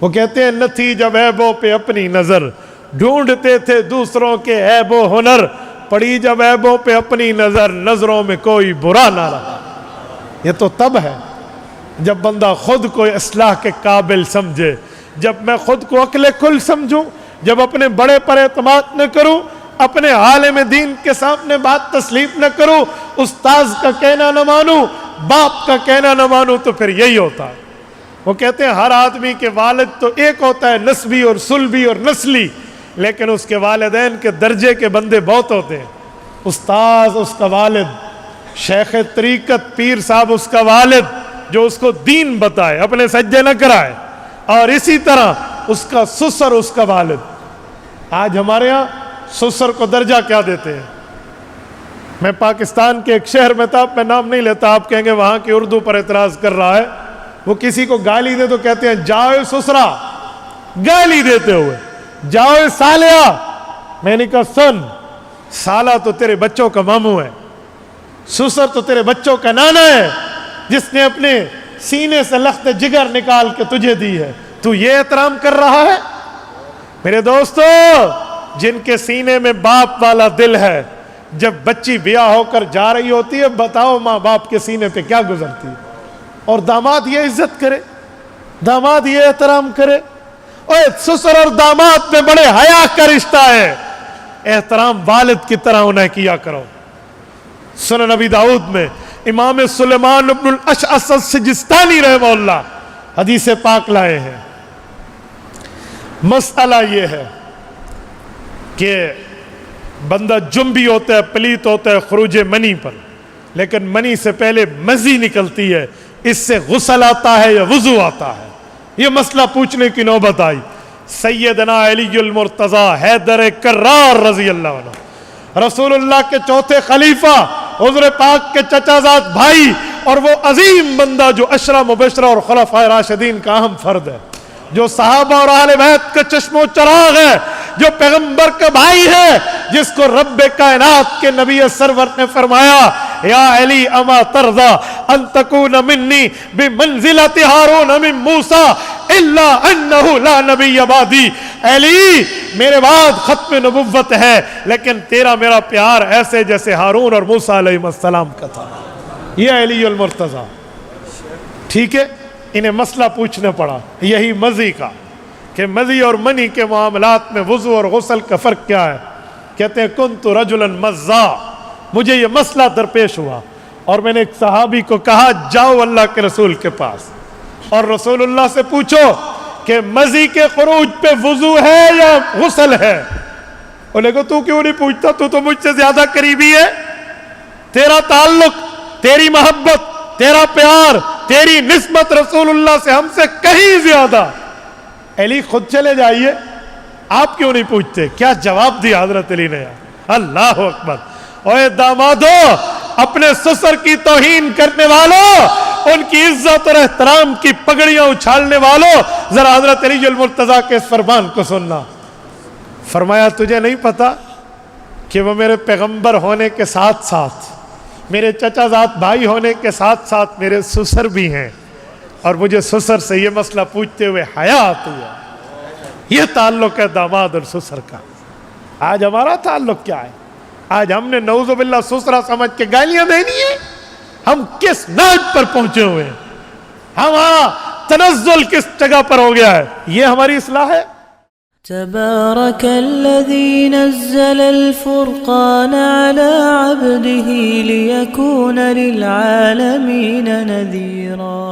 وہ کہتے ہیں نہ تھی جب عیبوں پہ اپنی نظر، ڈھونڈتے تھے دوسروں کے عیب و ہنر، پڑی جب عیبوں پہ اپنی نظر، نظروں میں کوئی برا نہ رہا۔ یہ تو تب ہے جب بندہ خود کو اصلاح کے قابل سمجھے، جب میں خود کو عقل کل سمجھوں، جب اپنے بڑے پر اعتماد نہ کروں، اپنے عالم دین کے سامنے بات تسلیم نہ کروں، استاذ کا کہنا نہ مانوں، باپ کا کہنا نہ مانوں، تو پھر یہی ہوتا ہے۔ وہ کہتے ہیں ہر آدمی کے والد تو ایک ہوتا ہے، نسبی اور سلبی اور نسلی، لیکن اس کے والدین کے درجے کے بندے بہت ہوتے ہیں۔ استاذ اس کا والد، شیخ طریقت پیر صاحب اس کا والد جو اس کو دین بتائے، اپنے سجدے نہ کرائے، اور اسی طرح اس کا سسر اس کا والد۔ آج ہمارے ہاں سسر کو درجہ کیا دیتے ہیں؟ میں پاکستان کے ایک شہر میں تھا، میں نام نہیں لیتا، آپ کہیں گے وہاں کی اردو پر اعتراض کر رہا ہے، وہ کسی کو گالی دے تو کہتے ہیں جاؤ سسرا، گالی دیتے ہوئے، جاؤ سالیا۔ میں نے کہا سن، سالہ تو تیرے بچوں کا ماموں ہے، سسر تو تیرے بچوں کا نانا ہے، جس نے اپنے سینے سے لخت جگر نکال کے تجھے دی ہے، تو یہ احترام کر رہا ہے؟ میرے دوستو، جن کے سینے میں باپ والا دل ہے، جب بچی بیاہ ہو کر جا رہی ہوتی ہے، بتاؤ ماں باپ کے سینے پہ کیا گزرتی ہے؟ اور داماد یہ عزت کرے، داماد یہ احترام کرے۔ اور سسر اور داماد میں بڑے حیا کا رشتہ ہے، احترام والد کی طرح انہیں کیا کرو۔ سنن نبی داؤد میں امام سلیمان بن الاشعث السجستانی رحمہ اللہ حدیث پاک لائے ہیں۔ مسئلہ یہ ہے کہ بندہ جنبی ہوتا ہے، پلیت ہوتا ہے خروج منی پر، لیکن منی سے پہلے مزی نکلتی ہے، اس سے غسل آتا ہے یا وضو آتا ہے؟ یہ مسئلہ پوچھنے کی نوبت آئی۔ سیدنا علی المرتضی حیدر کرار رضی اللہ عنہ، رسول اللہ کے چوتھے خلیفہ، حضور پاک کے چچا زاد بھائی، اور وہ عظیم بندہ جو عشرہ مبشرہ اور خلفائے راشدین کا اہم فرد ہے، جو صحابہ اور اہل بیت کا چشم و چراغ ہے، جو پیغمبر کا بھائی ہے، جس کو رب کائنات کے نبی سرور نے فرمایا یا علی اما ترضى ان تکون منی بمنزلۃ ہارون من موسیٰ الا انہ لا نبی بعدی۔ علی میرے بعد ختم نبوت ہے، لیکن تیرا میرا پیار ایسے جیسے ہارون اور موسیٰ علیہ السلام کا تھا۔ یہ علی المرتضی، ٹھیک ہے؟ انہیں مسئلہ پوچھنا پڑا یہی مزی کا، کہ مزی اور منی کے معاملات میں وضو اور غسل کا فرق کیا ہے؟ کہتے ہیں کنت رجلا مزا، مجھے یہ مسئلہ درپیش ہوا، اور میں نے ایک صحابی کو کہا جاؤ اللہ کے رسول کے پاس اور رسول اللہ سے پوچھو کہ مزی کے خروج پہ وضو ہے یا غسل ہے؟ انہوں نے کہا تو کیوں نہیں پوچھتا، تو تو مجھ سے زیادہ قریبی ہے، تیرا تعلق، تیری محبت، تیرا پیار، تیری نسبت رسول اللہ سے ہم سے کہیں زیادہ۔ علی خود چلے جائیے، آپ کیوں نہیں پوچھتے؟ کیا جواب دیا حضرت علی نے؟ اللہ اکبر۔ اوے دامادو، اپنے سسر کی توہین کرنے والوں، ان کی عزت اور احترام کی پگڑیاں اچھالنے والوں، ذرا حضرت علی المرتضیٰ کے اس فرمان کو سننا۔ فرمایا تجھے نہیں پتا کہ وہ میرے پیغمبر ہونے کے ساتھ ساتھ، میرے چچا زاد بھائی ہونے کے ساتھ ساتھ میرے سسر بھی ہیں، اور مجھے سسر سے یہ مسئلہ پوچھتے ہوئے حیا آتی ہے۔ یہ تعلق ہے داماد اور سسر کا۔ آج ہمارا تعلق کیا ہے؟ آج ہم نے نعوذ باللہ سسرا سمجھ کے گالیاں دینی ہے؟ ہم کس ناج پر پہنچے ہوئے ہیں؟ ہمارا تنزل کس جگہ پر ہو گیا ہے؟ یہ ہماری اصلاح ہے؟ تبارك الذي نزل الفرقان على عبده ليكون للعالمين نذيرا